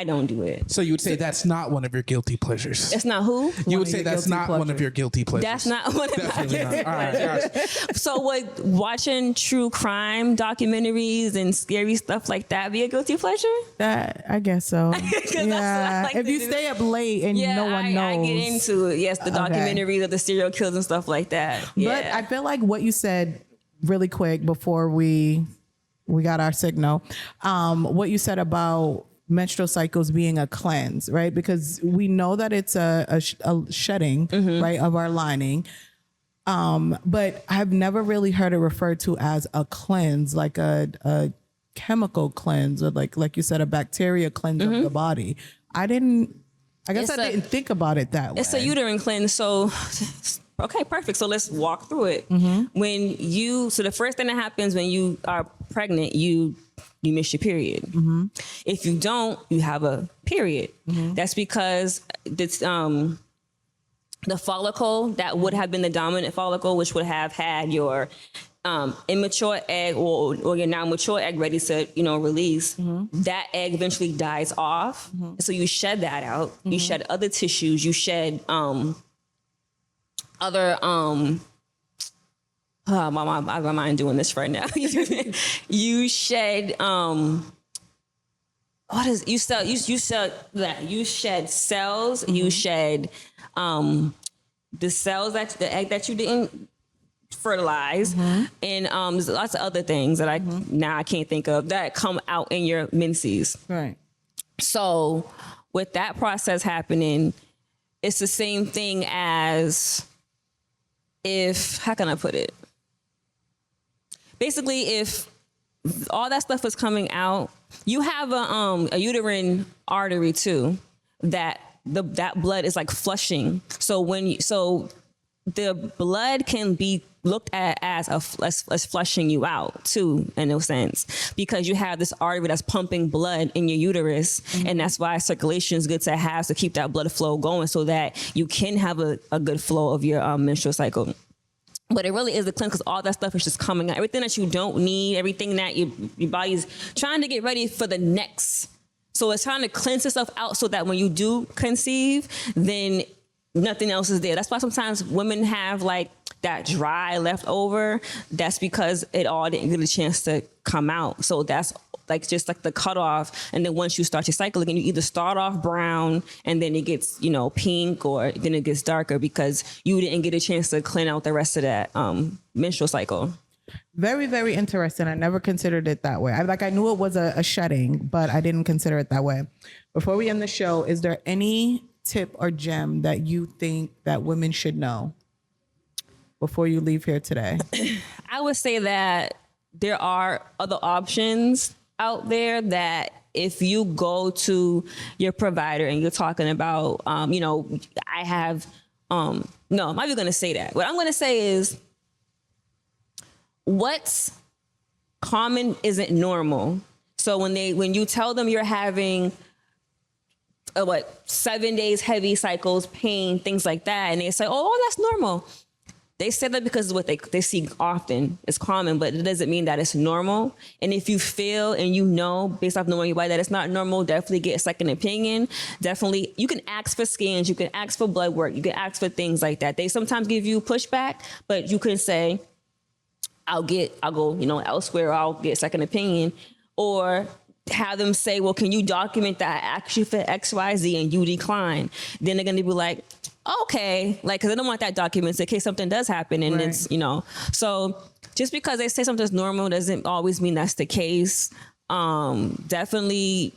don't do it. So you would say that's not one of your guilty pleasures. That's not who? You would say that's not one of your guilty pleasures. That's not one of my Definitely guilty not. All right, pleasures. So would watching true crime documentaries and scary stuff like that be a guilty pleasure? That I guess so. Yeah. like if you do. stay up late and no one knows. I get into it. Yes, the documentaries of the serial killers and stuff like that. Yeah. But I feel like what you said really quick before we got our signal, what you said about menstrual cycles being a cleanse, right? Because we know that it's a shedding, right, of our lining. But I've never really heard it referred to as a cleanse, like a chemical cleanse, or like you said, a bacteria cleanse of the body. I didn't think about it that way. It's a uterine cleanse. So, okay, perfect. So let's walk through it. So the first thing that happens when you are pregnant, you miss your period. If you don't, you have a period. That's because it's, the follicle that would have been the dominant follicle, which would have had your immature egg or your non-mature egg ready to, release, that egg eventually dies off. So you shed that out. You shed other tissues. You shed other my mind doing this right now. You shed you shed cells. You shed the cells the egg that you didn't fertilize, and there's lots of other things that I can't think of that come out in your menses. Right. So with that process happening, it's the same thing as how can I put it? Basically, if all that stuff is coming out, you have a uterine artery too, that blood is like flushing. So the blood can be looked at as flushing you out too, in a sense, because you have this artery that's pumping blood in your uterus, and that's why circulation is good to have, to keep that blood flow going, so that you can have a good flow of your menstrual cycle. But it really is a cleanse, because all that stuff is just coming out. Everything that you don't need, everything that your body's trying to get ready for the next. So it's trying to cleanse itself out so that when you do conceive, then nothing else is there. That's why sometimes women have like that dry left over. That's because it all didn't get a chance to come out. So that's like just like the cutoff. And then once you start your cycle again, you either start off brown and then it gets, pink, or then it gets darker because you didn't get a chance to clean out the rest of that menstrual cycle. Very, very interesting. I never considered it that way. I knew it was a shedding, but I didn't consider it that way. Before we end the show, is there any tip or gem that you think that women should know before you leave here today? I would say that there are other options out there that if you go to your provider and you're talking about, I have, no, I'm not even going to say that. What I'm going to say is what's common isn't normal. So when you tell them you're having 7 days heavy cycles, pain, things like that, and they say, oh, that's normal. They say that because it's what they see often. It's common, but it doesn't mean that it's normal. And if you feel and based off knowing your body, that it's not normal, definitely get a second opinion. Definitely, you can ask for scans, you can ask for blood work, you can ask for things like that. They sometimes give you pushback, but you can say, I'll go, elsewhere, or I'll get a second opinion, or have them say, well, can you document that I asked you for XYZ and you decline? Then they're going to be like, okay, like, cause I don't want that document in case something does happen. And it's, so just because they say something's normal doesn't always mean that's the case. Definitely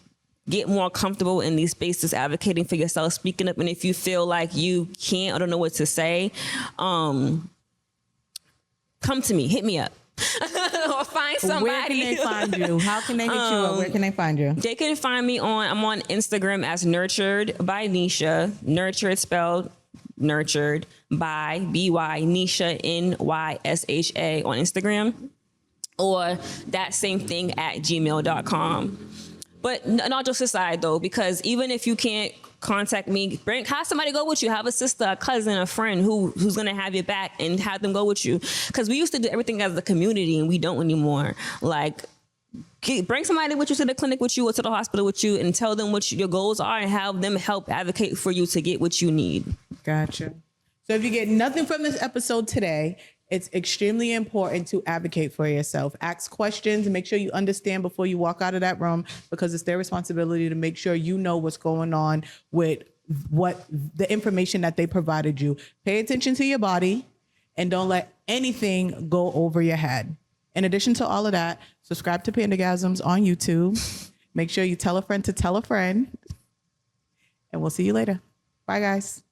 get more comfortable in these spaces, advocating for yourself, speaking up. And if you feel like you can't or don't know what to say, come to me, hit me up. Or find somebody. Where can they find you? How can they hit you up? Where can they find you? They can find me I'm on Instagram as Nurtured by Nysha. Nurtured spelled Nurtured by B-Y, Nysha, Nysha on Instagram. Or that same thing at gmail.com. But not just aside though, because even if you can't contact me, have somebody go with you. Have a sister, a cousin, a friend who's gonna have your back and have them go with you. Because we used to do everything as a community and we don't anymore. Like, bring somebody with you to the clinic with you or to the hospital with you and tell them what your goals are and have them help advocate for you to get what you need. Gotcha. So if you get nothing from this episode today, it's extremely important to advocate for yourself. Ask questions and make sure you understand before you walk out of that room, because it's their responsibility to make sure you know what's going on with what the information that they provided you. Pay attention to your body and don't let anything go over your head. In addition to all of that, subscribe to Pandagasms on YouTube. Make sure you tell a friend to tell a friend. And we'll see you later. Bye, guys.